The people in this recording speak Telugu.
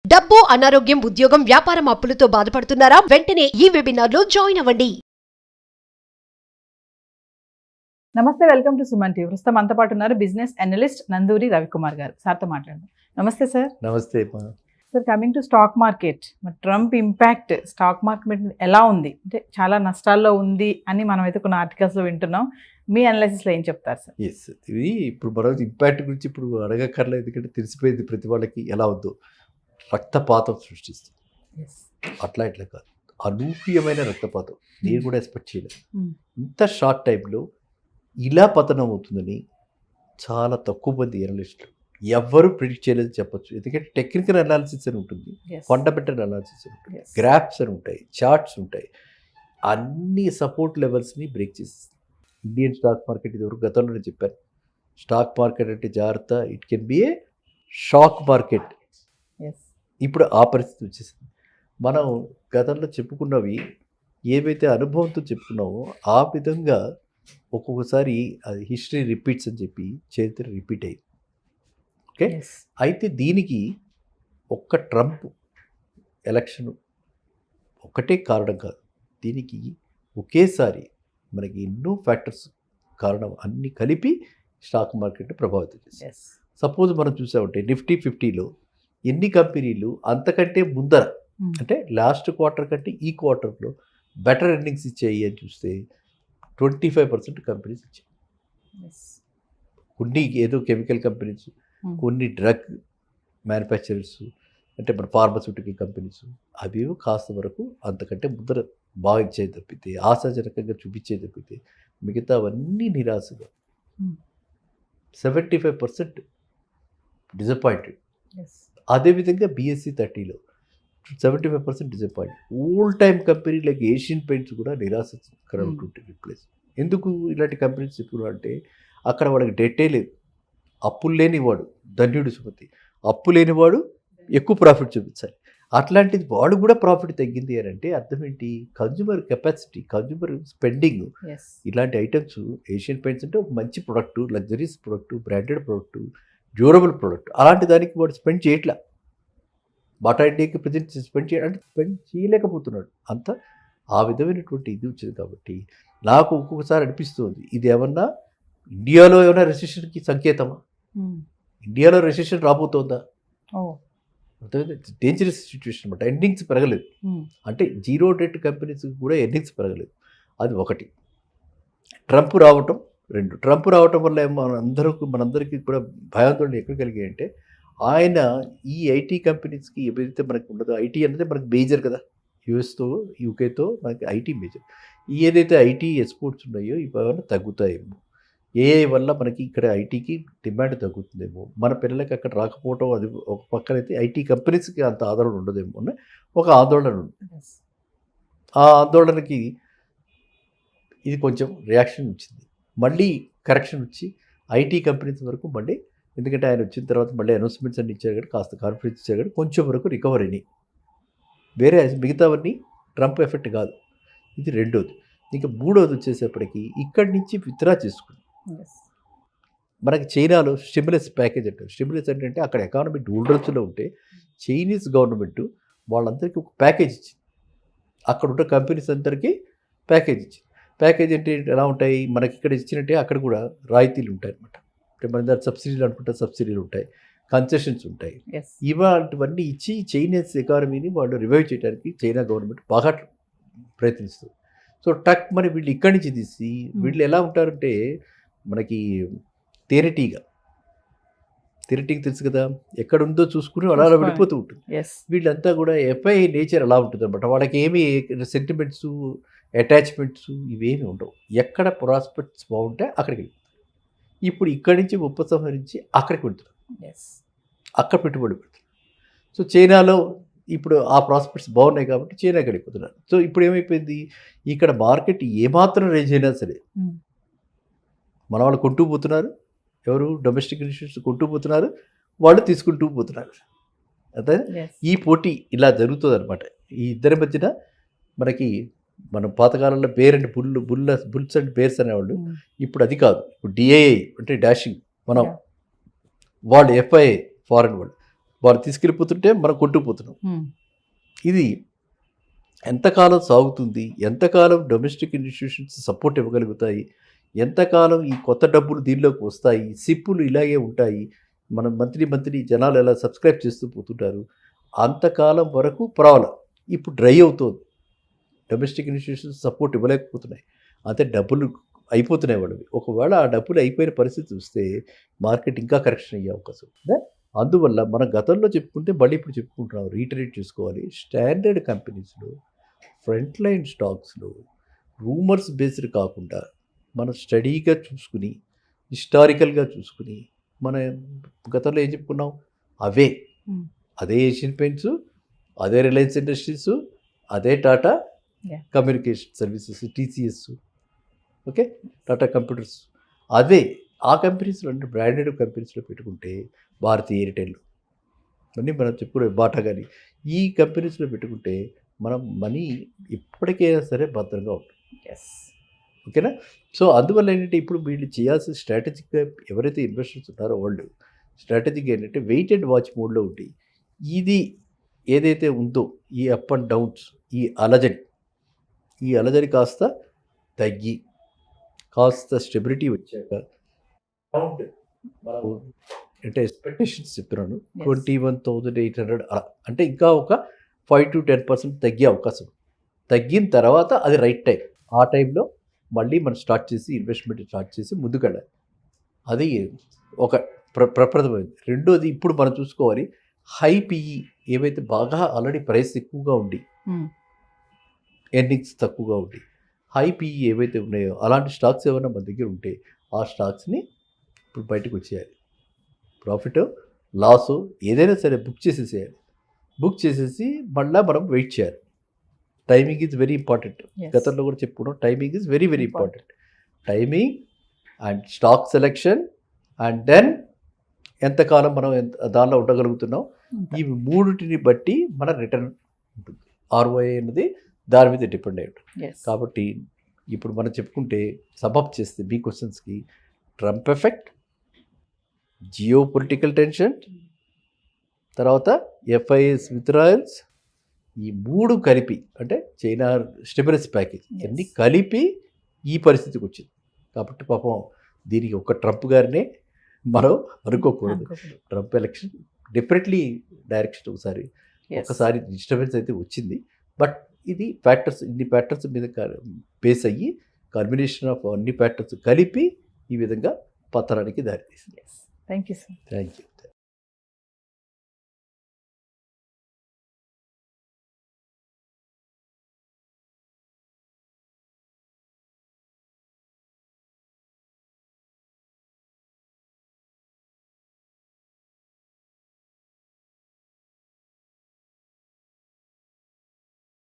డబ్బు, అనారోగ్యం, ఉద్యోగం, వ్యాపారం అప్పులతో బాధపడుతున్నారా? వెంటనే ఈ వెబినార్లో జాయిన్ అవ్వండి. నమస్తే, వెల్కమ్ టు సుమన్ టీవీ. ప్రస్తుతం మనతో పాటు ఉన్నారు బిజినెస్ అనలిస్ట్ నందూరి రవికుమార్ గారు. సార్తో మాట్లాడదాం. నమస్తే సార్. నమస్తే. Sir, coming to stock market, Trump impact stock market ఎలా ఉంది అంటే చాలా నష్టాల్లో ఉంది అని మనం అయితే కొన్ని ఆర్టికల్స్లో వింటున్నాం. మీ అనాలిసిస్లో ఏం చెప్తారు సార్? ఎస్, ఇది ఇప్పుడు మనం ఇంపాక్ట్ గురించి ఇప్పుడు అడగక్కర్లేదు, ఎందుకంటే తెలిసిపోయింది ప్రతి వాళ్ళకి ఎలా ఉందో. రక్తపాతం సృష్టిస్తుంది. అట్లా ఇట్లా కాదు, అనూహ్యమైన రక్తపాతం. నేను కూడా ఎక్స్పెక్ట్ చేయలేదు ఇంత షార్ట్ టైంలో ఇలా పతనం అవుతుందని. చాలా తక్కువ మంది అనలిస్టులు ఎవ్వరూ ప్రిడిక్ట్ చేయలేదు చెప్పొచ్చు. ఎందుకంటే టెక్నికల్ అనాలిసిస్ అని ఉంటుంది, ఫండమెంటల్ అనాలిసిస్ అని ఉంటుంది, గ్రాఫ్స్ అని ఉంటాయి, చార్ట్స్ ఉంటాయి. అన్ని సపోర్ట్ లెవెల్స్ని బ్రేక్ చేసేస్తుంది ఇండియన్ స్టాక్ మార్కెట్. ఇది వరకు గతంలోనే చెప్పాను, స్టాక్ మార్కెట్ అంటే జాగ్రత్త, it can be A stock market. ఇప్పుడు ఆ పరిస్థితి వచ్చేసింది. మనం గతంలో చెప్పుకున్నవి ఏవైతే అనుభవంతో చెప్పుకున్నామో ఆ విధంగా ఒక్కొక్కసారి అది హిస్టరీ రిపీట్స్ అని చెప్పి చరిత్ర రిపీట్ అయ్యింది. ఓకే, అయితే దీనికి ఒక్క ట్రంప్ ఎలక్షన్ ఒక్కటే కారణం కాదు. దీనికి ఒకేసారి మనకి ఎన్నో ఫ్యాక్టర్స్ కారణం, అన్నీ కలిపి స్టాక్ మార్కెట్ని ప్రభావితం చేశాయి. సపోజ్ మనం చూసామంటే నిఫ్టీ 50లో ఎన్ని కంపెనీలు అంతకంటే ముందర అంటే లాస్ట్ క్వార్టర్ కంటే ఈ క్వార్టర్లో బెటర్ ఎర్నింగ్స్ ఇచ్చాయి అని చూస్తే 25% కంపెనీస్ ఇచ్చాయి. కొన్ని ఏదో కెమికల్ కంపెనీస్, కొన్ని డ్రగ్ మ్యానుఫ్యాక్చరర్స్ అంటే మన ఫార్మస్యూటికల్ కంపెనీస్, అవి కాస్త వరకు అంతకంటే ముందర బాగా ఇచ్చేది తప్పితే, ఆశాజనకంగా చూపించేది తప్పితే మిగతావన్నీ నిరాశగా 75% డిసప్పాయింటెడ్. అదేవిధంగా BSE 30లో 75% disappoint. Old time company like Asian paints కూడా నిరాశకరమైనటువంటి రిప్లేస్. ఎందుకు ఇలాంటి కంపెనీస్ చెప్పుకున్నా అంటే అక్కడ వాడికి డెట్టే లేదు, అప్పులు లేనివాడు ధన్యుడు సుమతి, అప్పు లేనివాడు ఎక్కువ ప్రాఫిట్ చూపించాలి. అట్లాంటిది వాడు కూడా ప్రాఫిట్ తగ్గింది అని అంటే అర్థం ఏంటి? Consumer capacity, consumer spending. ఇలాంటి ఐటమ్స్ ఏషియన్ పెయింట్స్ అంటే ఒక మంచి product, luxuries product, branded product, durable product. అలాంటి దానికి వాడు స్పెండ్ చేయట్లా. బాటా ఇండియాకి ప్రజెంట్ స్పెండ్ చేయలేకపోతున్నాడు. అంత ఆ విధమైనటువంటి ఇది వచ్చింది. కాబట్టి నాకు ఒక్కొక్కసారి అనిపిస్తుంది ఇది ఏమన్నా ఇండియాలో ఏమైనా రెసిషన్కి సంకేతమా? ఇండియాలో రెసిషన్ రాబోతోందా? డేంజరస్ సిచ్యువేషన్ అనమాట. ఎర్నింగ్స్ పెరగలేదు అంటే జీరో డెట్ కంపెనీస్ కూడా ఎర్నింగ్స్ పెరగలేదు. అది ఒకటి. ట్రంప్ రావటం, రెండు. ట్రంప్ రావటం వల్ల మనందరికీ కూడా భయాందోళన ఎక్కడ కలిగాయంటే ఆయన ఈ ఐటీ కంపెనీస్కి ఏదైతే మనకు ఉండదో, ఐటీ అనేది మనకు మేజర్ కదా, యూఎస్తో యూకేతో మనకి ఐటీ మేజర్. ఏదైతే ఐటీ ఎక్స్పోర్ట్స్ ఉన్నాయో ఇవన్నీ తగ్గుతాయేమో, ఏఐ వల్ల మనకి ఇక్కడ ఐటీకి డిమాండ్ తగ్గుతుందేమో, మన పిల్లలకి అక్కడ రాకపోవటం, అది ఒక పక్కనైతే ఐటీ కంపెనీస్కి అంత ఆదరణ ఉండదేమో అని ఒక ఆందోళన ఉంది. ఆ ఆందోళనకి ఇది కొంచెం రియాక్షన్ వచ్చింది. మళ్ళీ కరెక్షన్ వచ్చి ఐటీ కంపెనీస్ వరకు మళ్ళీ, ఎందుకంటే ఆయన వచ్చిన తర్వాత మళ్ళీ అనౌన్స్మెంట్స్ అన్ని ఇచ్చారు కానీ, కాస్త కాన్ఫిడెన్స్ ఇచ్చారు కానీ కొంచెం వరకు రికవర్ అయినాయి. వేరే మిగతావన్నీ ట్రంప్ ఎఫెక్ట్ కాదు. ఇది రెండోది. ఇంకా మూడోది వచ్చేసేపటికి ఇక్కడి నుంచి విత్డ్రా చేసుకుంది. మనకి చైనాలో స్టిమ్యులస్ ప్యాకేజ్ అంటారు. స్టిమ్యులస్ ఏంటంటే అక్కడ ఎకానమీ డూల్రల్స్లో ఉంటే చైనీస్ గవర్నమెంట్ వాళ్ళందరికీ ఒక ప్యాకేజ్ ఇచ్చింది. అక్కడ ఉన్న కంపెనీస్ అందరికీ ప్యాకేజ్ ఇచ్చింది. ప్యాకేజ్ అంటే ఎలా ఉంటాయి? మనకి ఇక్కడ ఇచ్చినట్టే అక్కడ కూడా రాయితీలు ఉంటాయి అన్నమాట. అంటే మన దగ్గర సబ్సిడీలు అనుకుంటే సబ్సిడీలు ఉంటాయి, కన్సెషన్స్ ఉంటాయి. ఇవాళవన్నీ ఇచ్చి చైనీస్ ఎకానమీని వాళ్ళు రివైవ్ చేయడానికి చైనా గవర్నమెంట్ బాగా ప్రయత్నిస్తుంది. సో టక్ మరి వీళ్ళు ఇక్కడి నుంచి తీసి వీళ్ళు ఎలా ఉంటారంటే మనకి తేనెటీగ తెలుసు కదా, ఎక్కడ ఉందో చూసుకుని అలా వెళ్ళిపోతూ ఉంటుంది. వీళ్ళంతా కూడా ఎఫ్ఐ నేచర్ అలా ఉంటుంది అనమాట. వాళ్ళకి ఏమి సెంటిమెంట్స్, అటాచ్మెంట్స్ ఇవేమి ఉండవు. ఎక్కడ ప్రాస్పెక్ట్స్ బాగుంటే అక్కడికి వెళ్తారు. ఇప్పుడు ఇక్కడి నుంచి ఉపసంహరించి అక్కడికి వెళ్తున్నారు, అక్కడ పెట్టుబడి పెడతారు. సో చైనాలో ఇప్పుడు ఆ ప్రాస్పెక్ట్స్ బాగున్నాయి కాబట్టి చైనాకి వెళ్ళిపోతున్నారు. సో ఇప్పుడు ఏమైపోయింది, ఇక్కడ మార్కెట్ ఏమాత్రం రేంజ్ అయినా సరే మన వాళ్ళు కొంటూ పోతున్నారు. ఎవరు? డొమెస్టిక్ ఇన్స్టిట్యూట్స్ కొంటూ పోతున్నారు, వాళ్ళు తీసుకుంటూ పోతున్నారు. అదే ఈ పోటీ ఇలా జరుగుతుంది అనమాట. ఈ ఇద్దరి మధ్యన మనకి మనం పాతకాలంలో bear and bulls and bears అనేవాళ్ళు. ఇప్పుడు అది కాదు. ఇప్పుడు డిఐఐ అంటే డాషింగ్, మనం వాళ్ళు ఎఫ్ఐఐ ఫారెన్ వాళ్ళు. వాళ్ళు తీసుకెళ్ళిపోతుంటే మనం కొట్టుకుపోతున్నాం. ఇది ఎంతకాలం సాగుతుంది, ఎంతకాలం డొమెస్టిక్ ఇన్స్టిట్యూషన్స్ సపోర్ట్ ఇవ్వగలుగుతాయి, ఎంతకాలం ఈ కొత్త డబ్బులు దీనిలోకి వస్తాయి, సిప్పులు ఇలాగే ఉంటాయి, మనం మంత్లీ జనాలు ఎలా సబ్స్క్రైబ్ చేస్తూ పోతుంటారు, అంతకాలం వరకు పర్వాలేదు. ఇప్పుడు డ్రై అవుతుంది, డొమెస్టిక్ ఇన్స్టిట్యూషన్స్ సపోర్ట్ ఇవ్వలేకపోతున్నాయి, అంతే డబ్బులు అయిపోతున్నాయి వాళ్ళవి. ఒకవేళ ఆ డబ్బులు అయిపోయిన పరిస్థితి చూస్తే మార్కెట్ ఇంకా కరెక్షన్ అయ్యే అవకాశం ఉంది. అందువల్ల మనం గతంలో చెప్పుకుంటే మళ్ళీ ఇప్పుడు చెప్పుకుంటున్నాం, రీటరేట్ చేసుకోవాలి. స్టాండర్డ్ కంపెనీస్లో, ఫ్రంట్ లైన్ స్టాక్స్లో రూమర్స్ బేస్డ్ కాకుండా మనం స్టడీగా చూసుకుని, హిస్టారికల్గా చూసుకుని, మన గతంలో ఏం చెప్పుకున్నాం, అదే ఏషియన్ పెయింట్స్, అదే రిలయన్స్ ఇండస్ట్రీస్, అదే Tata communication services, TCS, okay, Tata computers, అదే ఆ కంపెనీస్లో అంటే బ్రాండెడ్ కంపెనీస్లో పెట్టుకుంటే భారతీ ఎయిర్టెల్ అన్నీ మనం చెప్పుకునే బాటా కానీ ఈ కంపెనీస్లో పెట్టుకుంటే మనం మనీ ఎప్పటికైనా సరే భద్రంగా ఉంటుంది. ఓకేనా? సో అందువల్ల ఏంటంటే ఇప్పుడు వీళ్ళు చేయాల్సిన స్ట్రాటజిక్గా ఎవరైతే ఇన్వెస్టర్స్ ఉన్నారో వాళ్ళు స్ట్రాటజిక్ ఏంటంటే వెయిట్ అండ్ వాచ్ మోడ్లో ఉండి ఇది ఏదైతే ఉందో ఈ అప్ అండ్ డౌన్స్, ఈ అలజడి కాస్త తగ్గి కాస్త స్టెబిలిటీ వచ్చాక మనం అంటే ఎక్స్పెక్టేషన్స్ చెప్తున్నాను 21,800 అలా అంటే ఇంకా ఒక 5 to 10% తగ్గే అవకాశం. తగ్గిన తర్వాత అది రైట్ టైం. ఆ టైంలో మళ్ళీ మనం స్టార్ట్ చేసి ఇన్వెస్ట్మెంట్ స్టార్ట్ చేసి ముందుకెళ్ళాలి. అది ఒక ప్రప్రథమైంది. రెండోది ఇప్పుడు మనం చూసుకోవాలి, హై PE ఏవైతే బాగా ఆల్రెడీ ప్రైస్ ఎక్కువగా ఉండి ఎర్నింగ్స్ తక్కువగా ఉండి హై PE ఏవైతే ఉన్నాయో అలాంటి స్టాక్స్ ఏమైనా మన దగ్గర ఉంటే ఆ స్టాక్స్ని ఇప్పుడు బయటకు వచ్చేయాలి. ప్రాఫిట్ లాస్ ఏదైనా సరే బుక్ చేసేసేయాలి. బుక్ చేసేసి మళ్ళీ మనం వెయిట్ చేయాలి. Timing is very important. గతంలో కూడా చెప్పుకున్నాం, timing is very very important. Timing and stock selection and then ఎంతకాలం మనం దానిలో ఉండగలుగుతున్నాం, ఈ మూడింటిని బట్టి మన రిటర్న్ ఉంటుంది. ROI అనేది దాని మీద డిపెండ్ అయి ఉంటుంది. కాబట్టి ఇప్పుడు మనం చెప్పుకుంటే సబబ్ చేస్తే మీ క్వశ్చన్స్కి Trump effect, geo political tension, తర్వాత FIS విత్డ్రాయల్స్, ఈ మూడు కలిపి అంటే చైనా స్టిమ్యులస్ ప్యాకేజ్ అన్నీ కలిపి ఈ పరిస్థితికి వచ్చింది. కాబట్టి పాపం దీనికి ఒక ట్రంప్ గారినే మనం అనుకోకూడదు. ట్రంప్ ఎలక్షన్ డెఫినెట్లీ డైరెక్షన్ ఒకసారి డిస్టర్బెన్స్ అయితే వచ్చింది. బట్ ఇది ఫ్యాక్టర్స్, ఇన్ని ఫ్యాక్టర్స్ మీద బేస్ అయ్యి కాంబినేషన్ ఆఫ్ అన్ని ఫ్యాక్టర్స్ కలిపి ఈ విధంగా పతనానికి దారితీసింది. Thank you sir. Thank you.